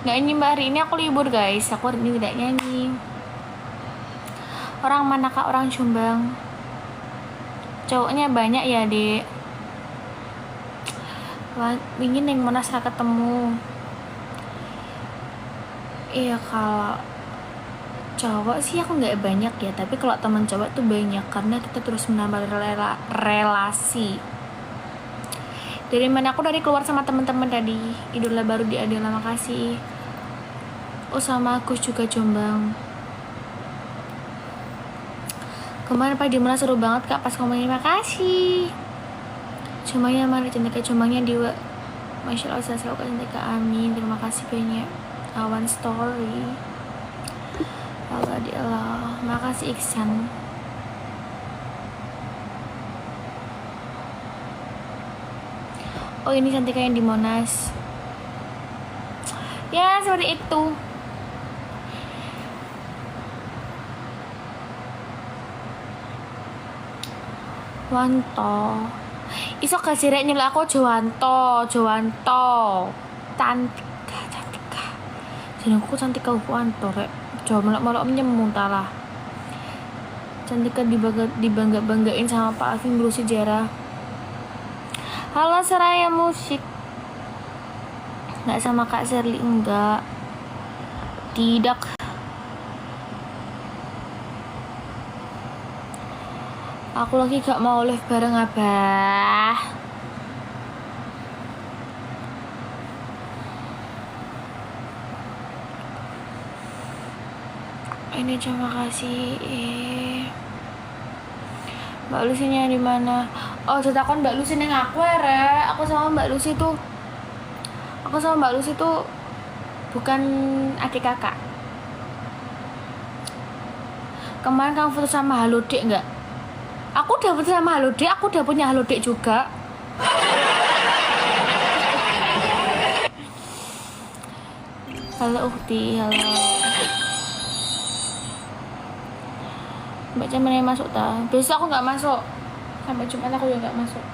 Nggak nyanyi mbak, hari ini aku libur guys. Aku hari ini tidak nyanyi. Orang mana kak? Orang Jombang. Cowoknya banyak ya dek. Wah, ingin yang Monas ra ketemu. Iya kalau cowok sih aku nggak banyak ya, tapi kalau teman cowok tuh banyak karena kita terus menambah relasi. Dari mana? Aku dari keluar sama teman-teman tadi. Idola baru di Adela, makasih. Oh sama Gus juga Jombang. Kemarin Pak Dimana seru banget kak pas ngomongin, makasih. Jombangnya mana cantik, jombangnya Dewa. Masya Allah selalu cantik, amin. Terima kasih banyak. Awan story. Allah di Allah. Makasih Iksan. Oh ini cantiknya yang di Monas. Ya seperti itu. Wanto. Iso gak sih rek nyelak aku Jowanto. Cantika. Jadi aku Cantika Wanto rek. Coba melok menyembung talah. Cantika dibanggain sama Pak Alvin Guru Sejarah. Halo Seraya Musik. Nggak sama Kak Sherly, enggak. Tidak. Aku lagi gak mau live bareng Abah. Ini terima kasih. Mbak Lucy-nya di mana? Oh, cetakon Mbak Lucy neng aku ya, Aku sama Mbak Lucy tuh bukan adik kakak. Kemarin kamu foto sama Halo Dek enggak? Aku udah foto sama Halo Dek, aku udah punya Halo Dek juga. Halo Ukti, halo. Mbak Cemen yang masuk ta? Besok aku nggak masuk. Sampai Jumat aku juga nggak masuk.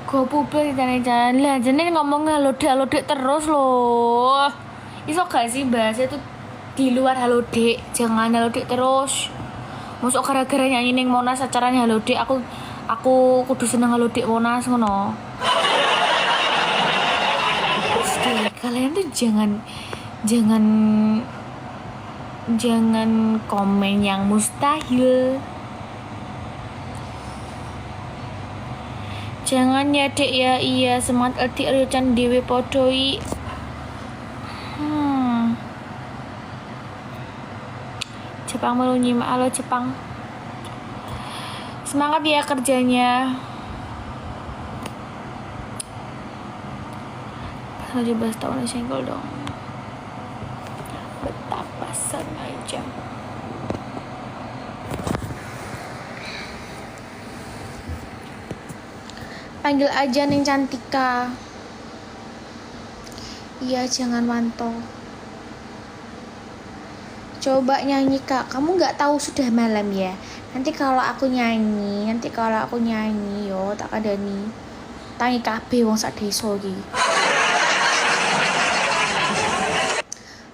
Go publik jalan-jalan lah, jadi ngomong halo dek terus loh. Iso gak sih bahasa itu di luar halo dek, jangan halo dek terus. Masuk gara-gara nyanyi neng Monas acaranya halo dek, aku kudu seneng halo dek Monas ngono. Kalian tuh jangan komen yang mustahil. Jangan ya dek ya, iya semangat elti recan dewe podoi. Jepang mau nyimak, halo Jepang. Semangat ya kerjanya. 17 tahun senggol dong. Betapa sengaja. Panggil aja Neng Cantika. Iya jangan Wanto. Coba nyanyi kak. Kamu nggak tahu sudah malam ya. Nanti kalau aku nyanyi yo tak ada nih. Tangi kabeh wong sak desa iki.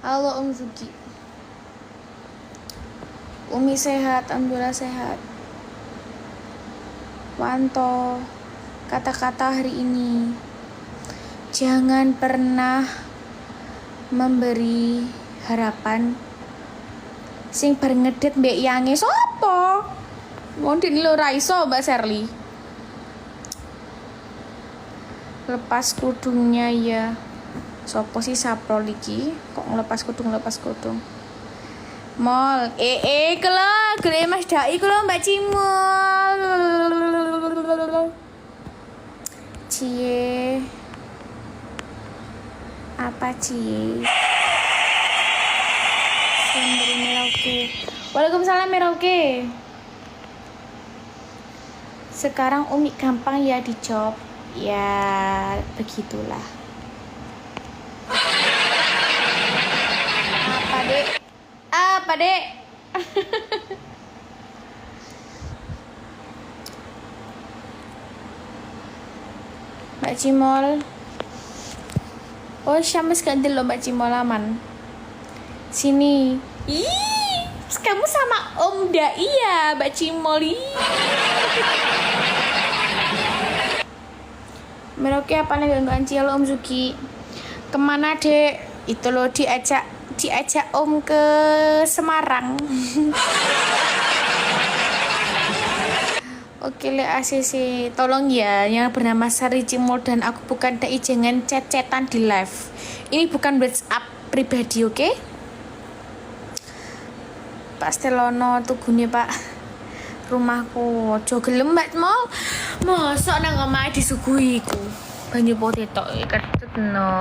Halo Om Zuki. Umi sehat, alhamdulillah sehat. Wanto. Kata-kata hari ini, jangan pernah memberi harapan sing bar ngedit mbek yange sopo. Wong dene lho ra iso Mbak Sherly. Lepas kudungnya ya. Sopo sih saprol iki kok ngelepas kudung. Mall kelo gede Mas Dai kelo Mbak Cimol. Cie apa cie Sembri Merauke. Waalaikumsalam Merauke. Sekarang Umi gampang ya dijob. Ya begitulah. Apa dek Mbak Cimol. Oh, Syams gak delok Mbak Cimol aman. Sini. Ih, kamu sama Om Dai ya, Mbak Cimol. Meroke apa nih gangguan cielo Om Zuki? Kemana dek? Itu loh diajak Om ke Semarang. Oke le ACC, tolong ya yang bernama Sari Cimol dan aku bukan Dai, jangan chat-chatan di live. Ini bukan WhatsApp pribadi, oke? Pak Stelono tugune Pak. Rumahku ojo gelem Mbak mau mosok nang omahe disuguhi iku. Banyu putih tok ketno.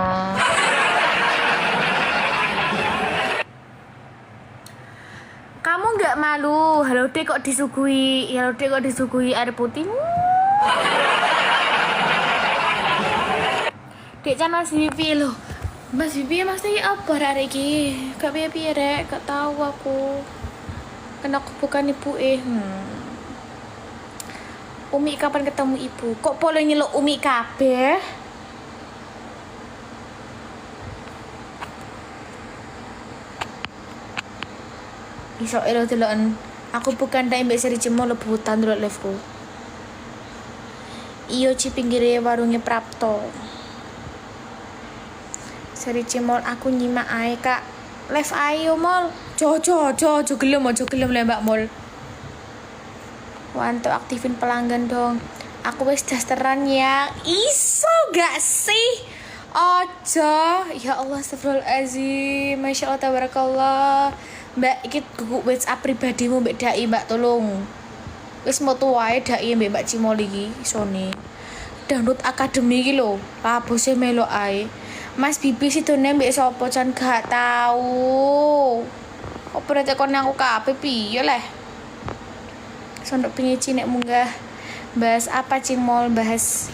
Kamu nggak malu? Halo Dek kok disuguhi? Halo Dek kok disuguhi air putih? Dek can Mas Bibi loh. Mas Bibi mesti apa hari ini? Gak piye-piye rek, gak tahu aku. Karena aku bukan ibu Umi kapan ketemu ibu? Kok boleh nyeluk Umi kabeh? Iso elo deloken. Aku bukan Dai mbek Sari Cimol lebutan delok live-ku. Iyo ci pinggire warungnya Prapto. Sari Cimol aku nyimak ae Kak. Live ayo mol. Jojo gelem le Mbak Mol. Wantu aktifin pelanggan dong. Aku wis dasteran ya. Iso gak sih? Ojo. Ya Allah astagfirullahalazim. Masya Allah tabarakallah. Mbak iki gugu WhatsApp pribadimu Mbak Dai Mbak tolong. Wis metu wae Dai Mbak Mbak Cimol iki isone. Download akademi iki lho. Labose melok ae. Mas Bibi sidone mbek sapa jan gak tahu. Apa rete kon aku kabeh piye leh? Sondok pingici nek munggah. Bahas apa Cimol? Bahas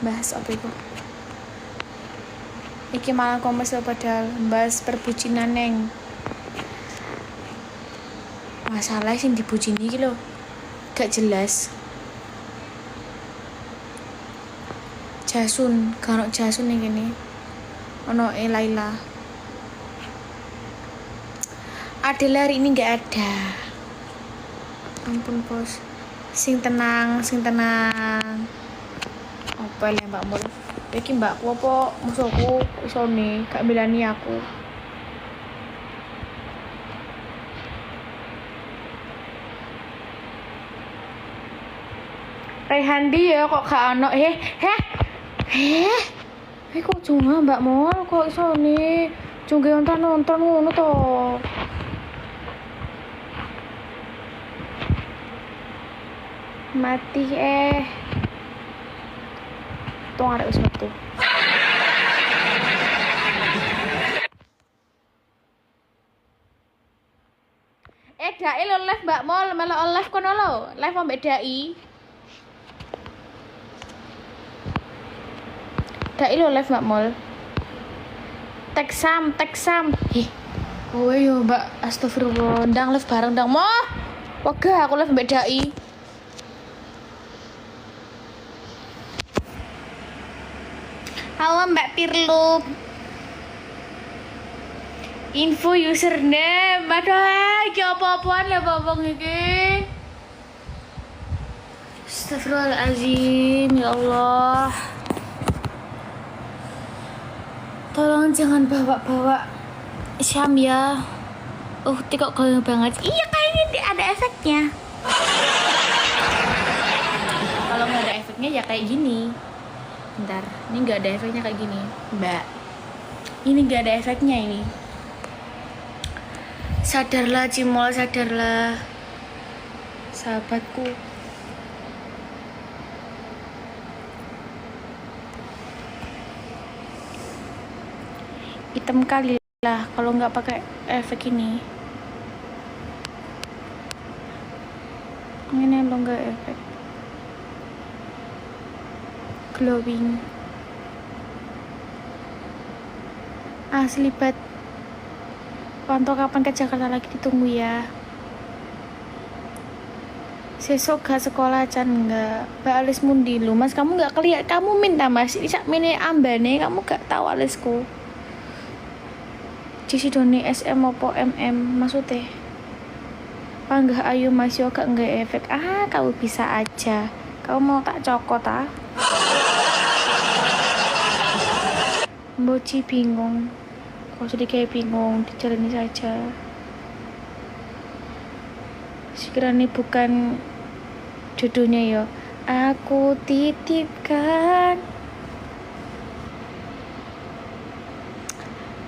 apa itu? Iki malah komersil padahal bahas perbucinan neng. Masalah sing dibucini iki lho. Gak jelas. Jasun, kan Jasun ning kene. Ono Laila. Adela hari ini nggak ada. Ampun bos. Sing tenang. Apa ya Mbak Mul? Iki mbakku apa musuhku isone gak belani aku. Rehandi ya kok gak ono. Kok cuma Mbak Mol kok iso nih cungge nonton ngono to. Mati tong arek wis metu. Dai lo live Mbak Mol malah live kono lo. Live ambek Dai. Dai lo live Mbak Mol. Teksam. Oh yo Mbak, astagfirullah. Ndang live bareng ndang. Moh. Wegah aku live mbek Dai. Halo Mbak Pirlu. Info username. Aduh, iki apa-apaan lah babang iki. Astagfirullahaladzim, ya Allah. Tolong jangan bawa-bawa Syam ya. Kok goyang banget. Iya kayaknya ada efeknya. Kalau nggak ada efeknya ya kayak gini. Bentar, ini nggak ada efeknya kayak gini, Mbak. Ini nggak ada efeknya ini. Sadarlah Cimol, sadarlah, sahabatku. Hitam kali lah kalau nggak pakai efek ini. Ini lo nggak efek. Glowing. Asli banget. Pantau kapan ke Jakarta lagi, ditunggu ya. Sesok gak sekolah Chan enggak. Mbak alis mundi lu Mas, kamu gak keliat, kamu minta Mas. Ini sak mene ambane kamu gak tahu alisku. Cici doni SM opo MM maksudnya. Panggah ayo Mas yo gak nggak efek. Kamu bisa aja. Kamu mau tak cokot ah? Boci bingung. Kok jadi kayak bingung, dijalani saja. Sekiranya bukan judulnya ya, aku titipkan.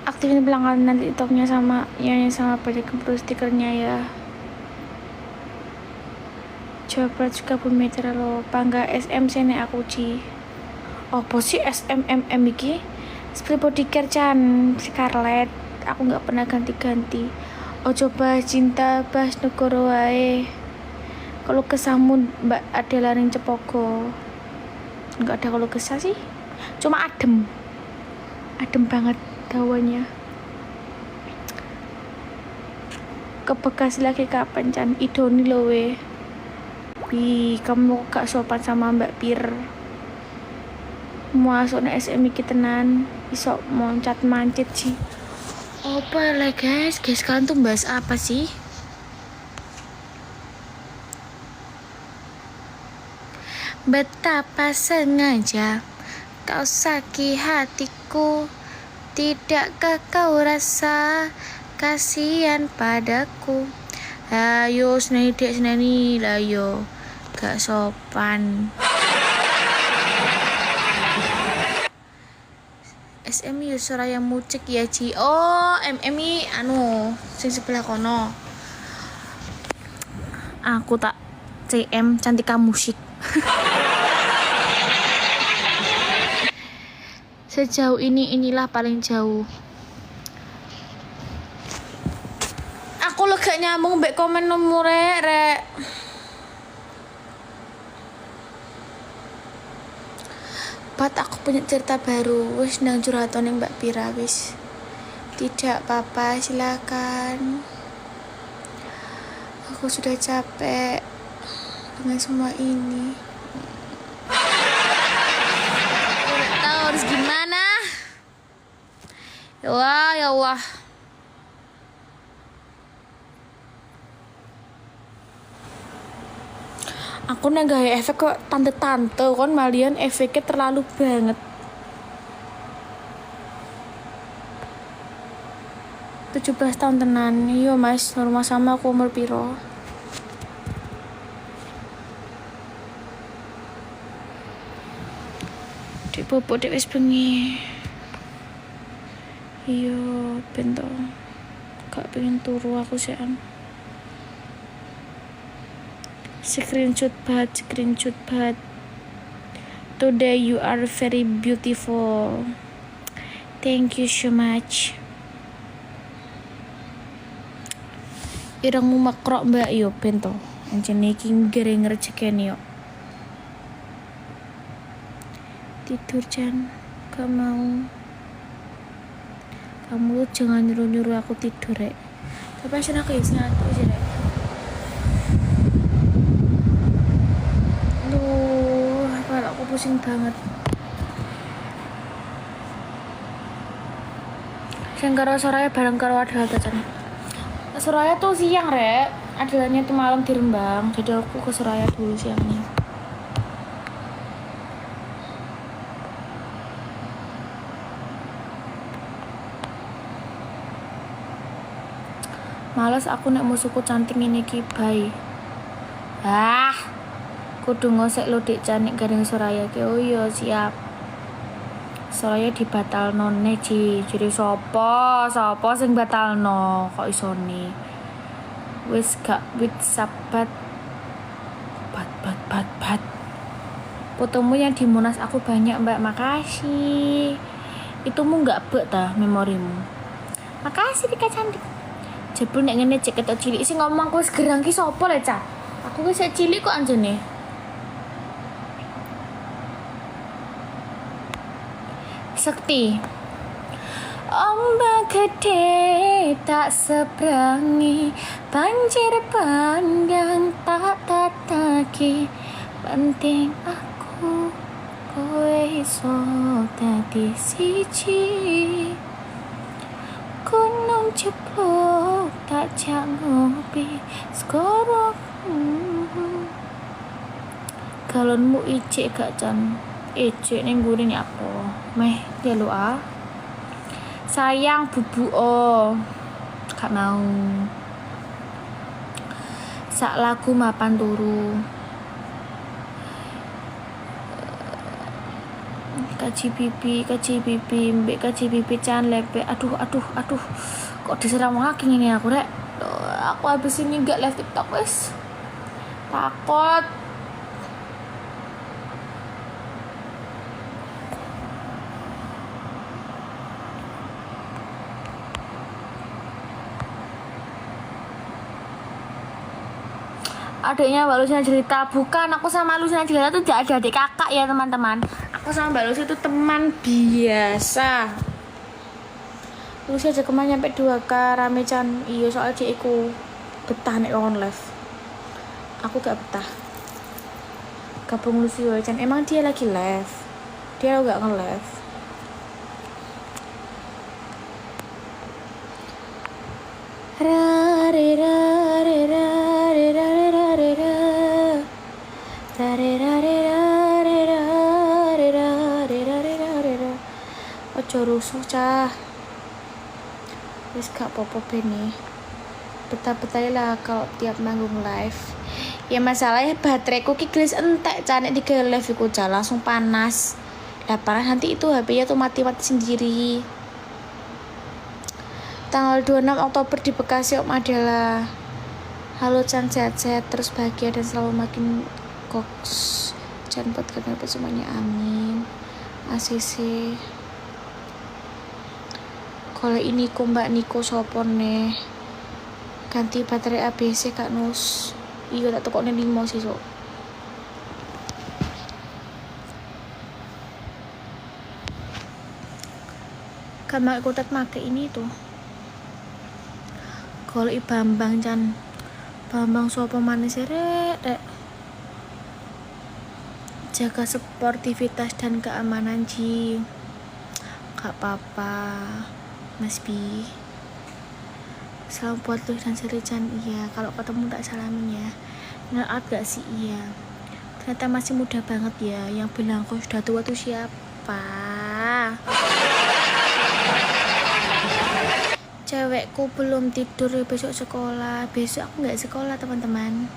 Aktifin pelanggaran TikToknya sama banyak perlu stikernya ya. Coba juga bumi terlalu pangga SM sini aku ci. Apa sih SMMM iki? Seperti bodycare Chan Scarlett. Aku nggak pernah ganti-ganti. Oh coba cinta bahas negara wae. Kalau kesamu Mbak Adela ning Cepogo. Enggak ada kalau kesah sih. Cuma adem. Adem banget dawannya. Ke Bekasi lagi kapan Chan? Idoni loh we. Ih, kamu gak sopan sama Mbak Pir. Masuk na SM iki tenan. Iso moncat mancit sih. Apa lah guys kalian tuh bahas apa sih? Betapa sengaja kau sakit hatiku, tidakkah kau rasa kasihan padaku? Ayo senani dek senani lah yo, gak sopan. SMI Suraya Mucik ya Ci. Oh MMI anu sing sebelah kono. Aku tak CM Cantika Musik. Sejauh ini inilah paling jauh. Aku lega nyambung mbek komen nomor rek. Pat aku punya cerita baru. Wis nang curhatan yang Mbak Pira wis. Tidak apa-apa, silakan. Aku sudah capek dengan semua ini. Aku tahu harus gimana. Ya Allah, ya Allah. Aku nggak efek kok tante-tante kon malian efeknya terlalu banget. 17 tahun tenan. Iya Mas, normal sama aku umur piro? Dik bobok dek wis bengi. Iya, bento. Gak pengen turu aku sih an. Screenshot banget. Today you are very beautiful. Thank you so much. Irangmu makrok mbak yo bento. Anjene iki gereng rezekene yo. Tidur Jan, gak mau. Kamu jangan nyuruh aku tidur rek. Tapi asin aku ya ngantuk sih rek. Aku pusing banget. Sing karo Soraya bareng karo Adela Tacan. Soraya tuh siang rek, Adelanya tuh malam di Rembang. Jadi aku ke Soraya dulu siangnya. Males aku nek musuhku cantik ngene iki bae. Kudu ngosek lo dik canik garing Soraya ki. Oh iya siap. Soraya dibatalno Ci. Jadi sopo sing batalno kok isone. Wis gak wit sabat. Bat. Fotomu yang di Monas aku banyak Mbak, makasih. Itumu gak bek ta memorimu. Makasih Dika cantik. Jebul nek ngene cek ketok cilik sing ngomong aku wis gerang ki sopo le Ca? Aku wis cilik kok anjene. Sekti. Ombak gede tak seberangi, banjir bandang tak lagi, penting aku kowe iso dadi siji. Gunung jeblok tak jak ngopi sekarang. Galonmu icik gak Chan? Icik ning gune apa? Meh telu ah. Sayang bubu gak mau. Sak lagu mapan turu. Kaji pipi, mbek kaji pipi Chan lepe. Aduh. Kok diserang lagi ini aku rek. Aku habis ini gak live TikTok wes. Takut. Adiknya Mbak Lucy cerita, bukan, aku sama Lucy cerita tuh gak ada adik kakak ya teman-teman. Aku sama Mbak Lucy itu teman biasa. Lucy aja kemarin nyampe 2K rame Chan. Iya soal cikku betah nek on live. Aku gak betah. Gabung Lucy wae Chan. Emang dia lagi live. Dia gak nge-live. Ojo rusuh cah. Wis gak apa-apa bene. Betah-betah lah kalau tiap manggung live. Ya masalahnya bateraiku ki glis entek cah nek digawe live iku cah langsung panas. Lah panas nanti itu HP-nya tuh mati-mati sendiri. Tanggal 26 Oktober di Bekasi Om Adela. Halo Chan, sehat-sehat terus bahagia dan selalu makin koks. Chan buat kenapa semuanya, amin. ACC. Kalau ini ku Mbak Niko sopon nih. Ganti baterai ABC Kak Nus. Iya tak tokone 5 sih sok. Kan mak kotak make ini tuh. Kalau Bambang Chan. Bambang sopo manis rek. Jaga sportivitas dan keamanan Ji. Gak apa-apa Mas B. Salam buat lu dan Seri Chan. Iya, kalau ketemu tak salamin ya. Nge-out gak sih? Iya. Ternyata masih muda banget ya. Yang bilang kok sudah tua tuh siapa? Cewekku belum tidur ya, besok sekolah. Besok aku gak sekolah teman-teman.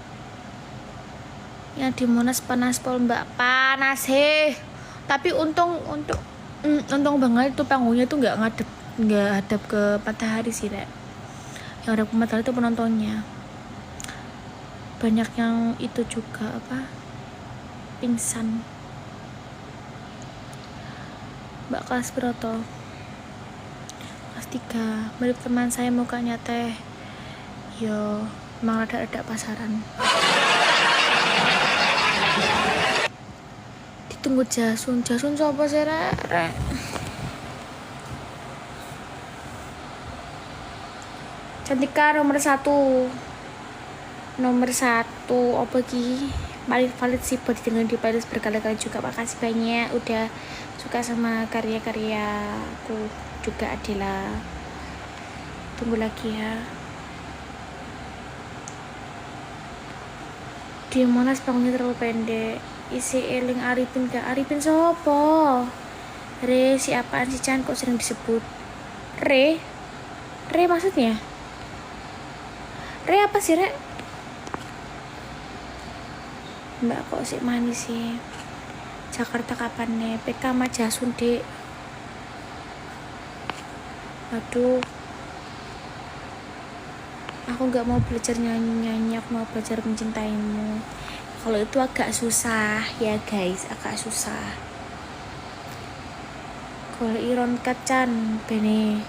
Yang di Monas panas pol mbak, panas tapi untung banget itu panggungnya tuh nggak hadap ke matahari sih rek. Yang hadap ke matahari itu penontonnya banyak yang itu juga pingsan. Mbak kelas berapa? Kelas 3. Mirip teman saya mukanya teh. Yo emang ada pasaran. Ditunggu Jasun siapa sih rek? Cantika nomor 1 apa ki valid sih buat didengar di playlist berkali-kali juga. Makasih banyak udah suka sama karya-karyaku juga Adela. Tunggu lagi ya. Di Monas panggungnya terlalu pendek. Isi eling Arifin gak? Arifin sopo? Re siapaan si Chan kok sering disebut Re maksudnya? Re apa sih Re? Mbak kok sih manis sih. Jakarta kapan nih? PK sama Jasun dek. Aduh, aku gak mau belajar nyanyi, aku mau belajar mencintaimu. Kalau itu agak susah ya guys, agak susah. Kalau Iron Kacan bene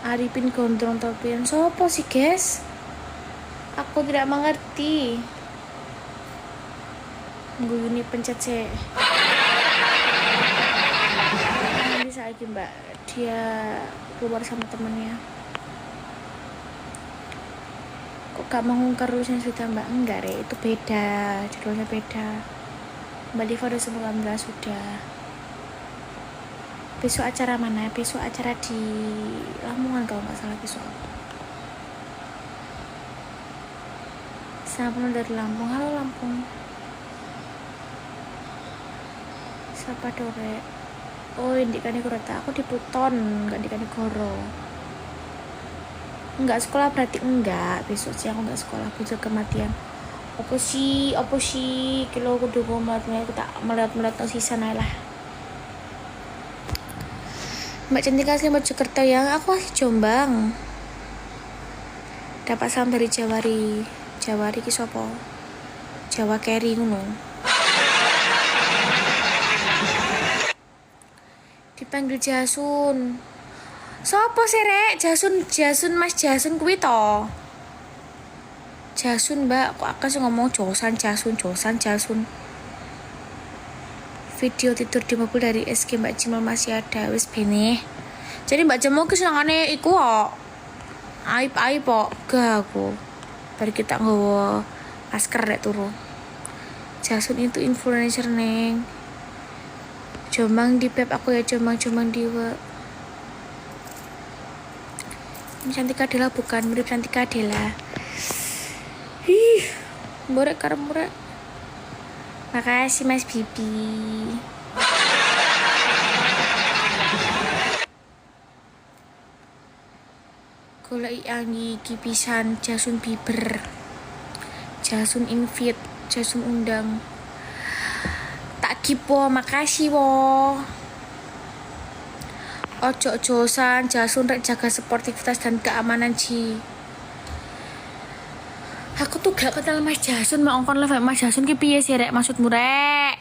Arifin gondrong topian sopo sih guys? Aku tidak mengerti. Gue ini pencet sih. Nanti saja mbak, dia keluar sama temennya. Kok gak mengungkar urusan sudah mbak? Enggak re, itu beda, judulnya beda. Mbak Diva udah 19 sudah. Besok acara mana? Besok acara di Lamongan kalau nggak salah besok. Siapa dari Lampung? Halo Lampung. Siapa dore? Oh ini Kanigoro, aku di Pluton, nggak di Kanigoro. Enggak sekolah berarti enggak. Besok sih aku nggak sekolah, besok kematian. Apa sih kilo kudu melihat aku tak melihat no sisa lah. Mbak Cantika asli Mojokerto yang aku masih Jombang. Dapat salam dari Jawari ki sopo? Jawa Keri ngono. Dipanggil Jasun. Sopo sih rek? Jasun Mas Jasun kuwi to. Jasun mbak, kok aku ngomong Jasun. Video tidur di mobil dari SG Mbak Cimol masih ada, wis bene. Jadi Mbak Cimol ki senengane iku kok. Aib kok, gak aku. Bari kita nggawa masker rek turu. Jasun itu influencer neng. Jombang di Pep aku ya Jombang di Wak. Ini Cantika Adela bukan, mirip Cantika Adela. Borek karep murek. Makasih Mas Bibi. Golek angi kipisan Jasun Bieber. Jasun invite, Jasun undang. Tak kipo, makasih wo. Ojo josan, Jasun rek jaga sportivitas dan keamanan Ji. Aku tuh gak kenal Mas Jasun, mau ngkon live Mas Jasun ki piye sih rek maksudmu rek?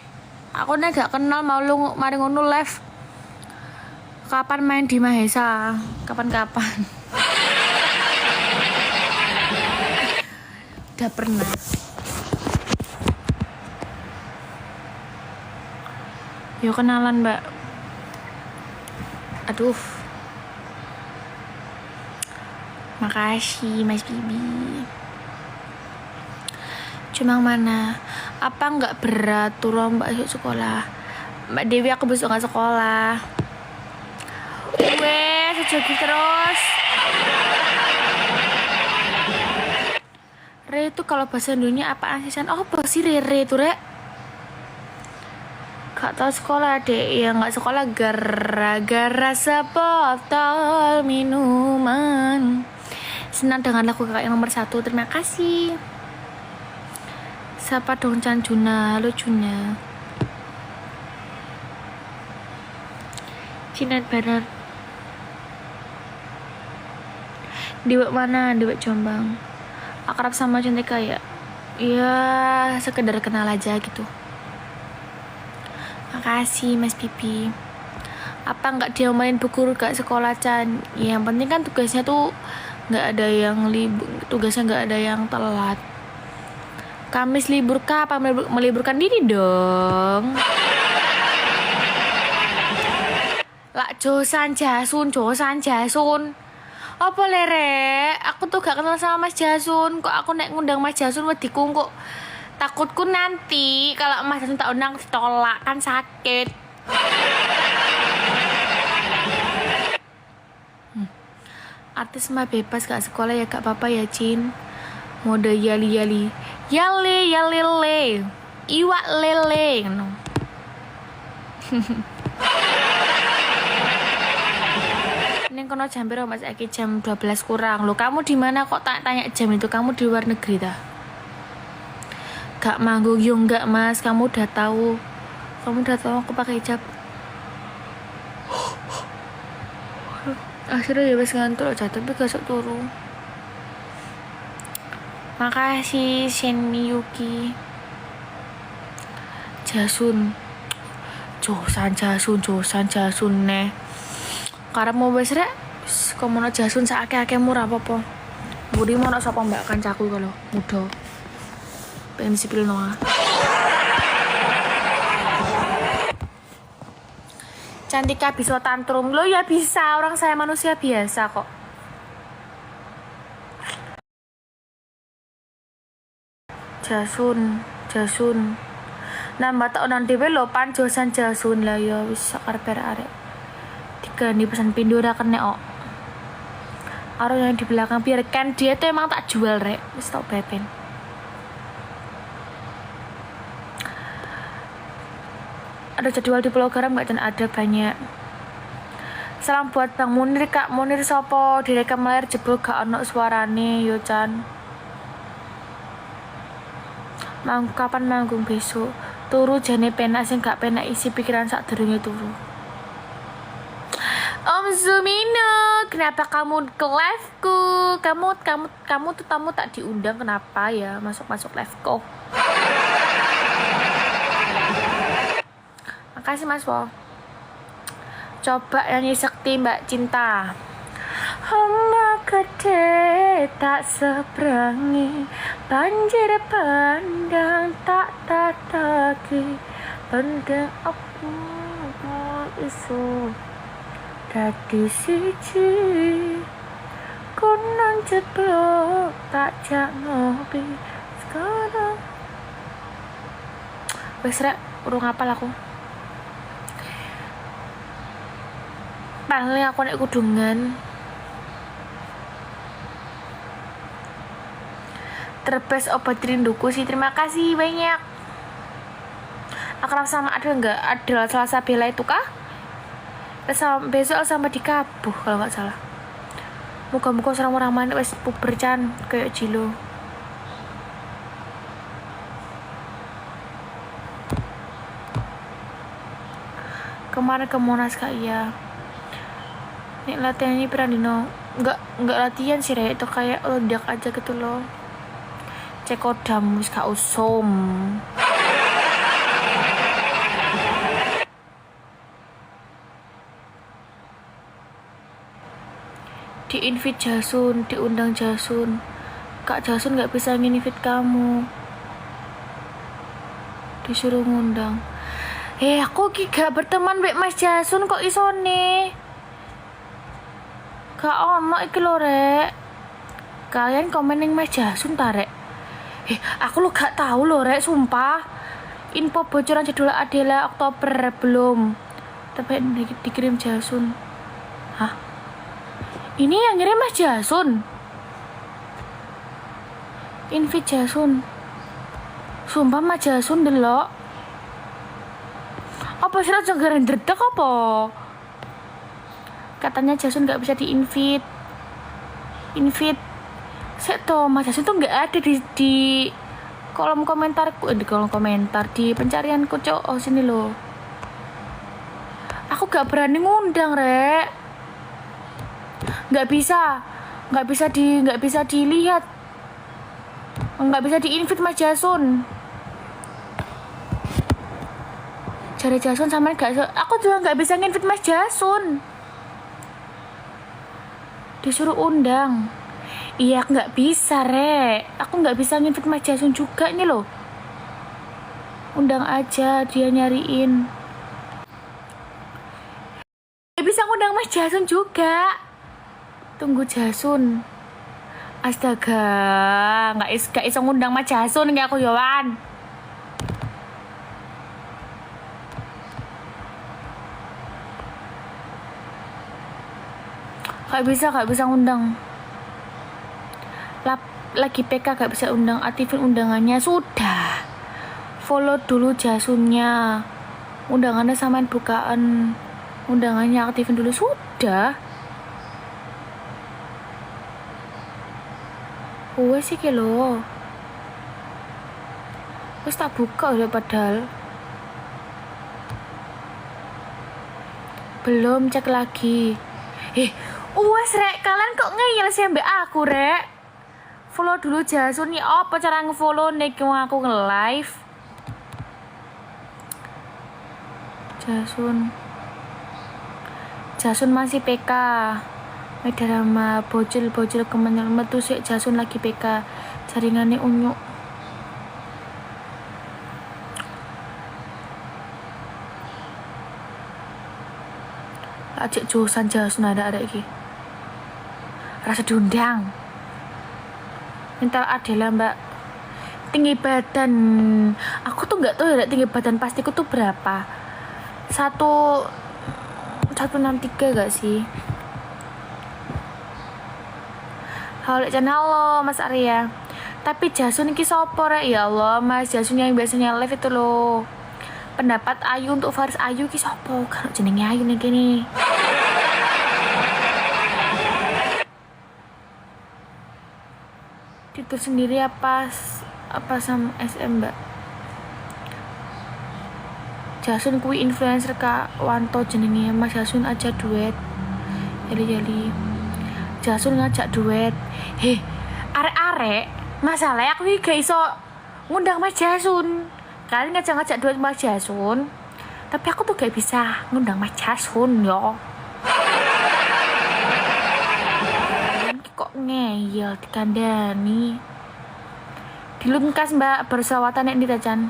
Aku nek gak kenal mau lu mari ngono live. Kapan main di Mahesa? Kapan-kapan. Udah pernah. Yuk kenalan mbak. Aduh. Makasih Mas Bibi. Cuma mana? Apa nggak berat turun mbak besok sekolah? Mbak Dewi aku besok nggak sekolah. Jogging terus. Re itu kalau bahasa Indonesia apaan sih? Oh sih re itu rek. Gak tau sekolah deh, ya nggak sekolah gara-gara sebotol minuman. Senang dengan lagu kakak yang nomor 1, terima kasih. Siapa dong Chan Juna, halo Juna. Cinet Barat. Dewek mana? Dewek Jombang. Akrab sama Cantika ya? Ya sekedar kenal aja gitu. Makasih Mas Bibi. Apa nggak diomelin bu guru gak sekolah Chan? Ya, yang penting kan tugasnya tuh nggak ada yang tugasnya nggak ada yang telat. Kamis libur kah? Apa meliburkan diri dong? Lak josan Jasun. Apa lere? Aku tuh gak kenal sama Mas Jasun. Kok aku nek ngundang Mas Jasun wediku kok takutku nanti kalau Mas Jasun tak undang ditolak kan sakit. Artis mah bebas gak sekolah ya gak apa-apa ya Cin. Mode yali le iwak lele no. Ini kono jam berapa Mas? Aki jam 12 kurang. Loh kamu di mana kok tanya jam itu? Kamu di luar negeri dah? Gak manggung yo enggak Mas, kamu udah tahu aku pakai hijab. Akhirnya ya wes ngantuk aja tapi gak sok turu. Makasih Shen Miyuki. Jasun neh. Karep mau wis rek, komono Jasun sakake murah apa-apa. Budi mau sapa mbak kancaku kalau muda. Pengen sipil noa. Cantika bisa tantrum lo ya bisa, orang saya manusia biasa kok. Jasun. Nambah tak nang dhewe lho panjosan Jasun lah ya wis sakar-kar arek. Digani pesan pindho ora kena kok. Aro yang di belakang biar kan dia tuh emang tak jual rek wis tak beben. Ada jadwal di Pulau Garam nggak? Dan ada banyak. Salam buat Bang Munir, Kak Munir sopo direkam layar jebul gak ono suarane yo Chan. Kapan manggung besok? Turu jane penak sing gak penak isi pikiran sak durunge turu. Om Zumino, kenapa kamu ke live-ku? Kamu tuh tamu tak diundang, kenapa ya masuk live-ku? Makasih Mas Wo. Coba nyanyi Sekti Mbak Cinta. Hamba gede tak seberangi, banjir pandang tak tataki, pandang aku isu dadi siji, konon jeblok tak jak ngopi sekarang. Wes rek, urung apal aku. Paling aku nek kudungan terbes obat rinduku sih. Terima kasih banyak. Akrab sama ada enggak? Ada Selasa Bela itu kah? Besok sama di Kabuh kalau nggak salah. Muka-muka orang mana wes puber Chan kayak Jilo. Kemarin ke Monas kak iya. Nih latihan ini Prandino nggak latihan sih Rek, itu kayak ledak aja gitu loh. Cekodam wis gak usum. Di-invite Jasun, diundang Jasun. Kak Jasun nggak bisa nginvite kamu. Disuruh ngundang. Aku gak berteman mbek Mas Jasun kok isone. Gak ono iki lho Rek. Kalian komen ning Mas Jasun ta Rek? Aku lo gak tahu loh Rek, sumpah. Info bocoran jadwal Adela Oktober belum. Tapi dikirim Jasun. Hah? Ini yang ngirim Mas Jasun. Invite Jasun. Sumpah Mas Jasun delok. Apa sih aja garan dredeg apa? Katanya Jasun gak bisa di-invite. Sek toh Mas Jasun tuh gak ada di kolom komentarku, di kolom komentar di pencarianku cok. Oh sini loh. Aku gak berani ngundang Rek. Gak bisa dilihat. Gak bisa di-invite Mas Jasun. Cari Jasun sama gak. Aku juga gak bisa nginvite Mas Jasun. Disuruh undang. Iya nggak bisa Rek. Aku nggak bisa nginvite Mas Jasun juga ini loh. Undang aja dia nyariin. Gak bisa ngundang Mas Jasun juga. Tunggu Jasun. Astaga, nggak iso ngundang Mas Jasun kayak aku Yowan. Gak bisa ngundang. Lagi PK gak bisa undang, aktifin undangannya. Sudah, follow dulu Jasunnya, undangannya samain bukaan, undangannya aktifin dulu. Sudah. Wes iki lho, wes tak buka udah padahal. Belum, cek lagi. Wes Rek, kalian kok ngeyel sih mbak aku Rek? Follow dulu Jasun nih. Apa cara nge-follow nih aku nge-live? Jasun masih PK. Medarama bocil kemenyel metu sik Jasun lagi PK. Jaringannya unyuk. Ajak Josan Jasun ada iki. Rasa diundang. Minta Adela Mbak. Tinggi badan, aku tuh nggak tahu ya tinggi badan pastiku tuh berapa. 163 gak sih? Halo channel lo Mas Arya. Tapi Jasun iki sopo rek? Ya Allah, Mas Jasun yang biasanya live itu loh. Pendapat Ayu untuk Faris Ayu iki sopo? Kan jenenge Ayu nih gini. Tidur sendiri apa sama SM Mbak? Jasun kui influencer Kak Wanto jenenge. Mas Jasun aja duet. Jali Jasun ngajak duet. Arek-arek masalah aku iki gak iso ngundang Mas Jasun. Kalian ngajak duet Mas Jasun, tapi aku tuh gak bisa ngundang Mas Jasun yo. Kok ngeyel dikandani. Dilungkas Mbak berselawatan nek ditajan.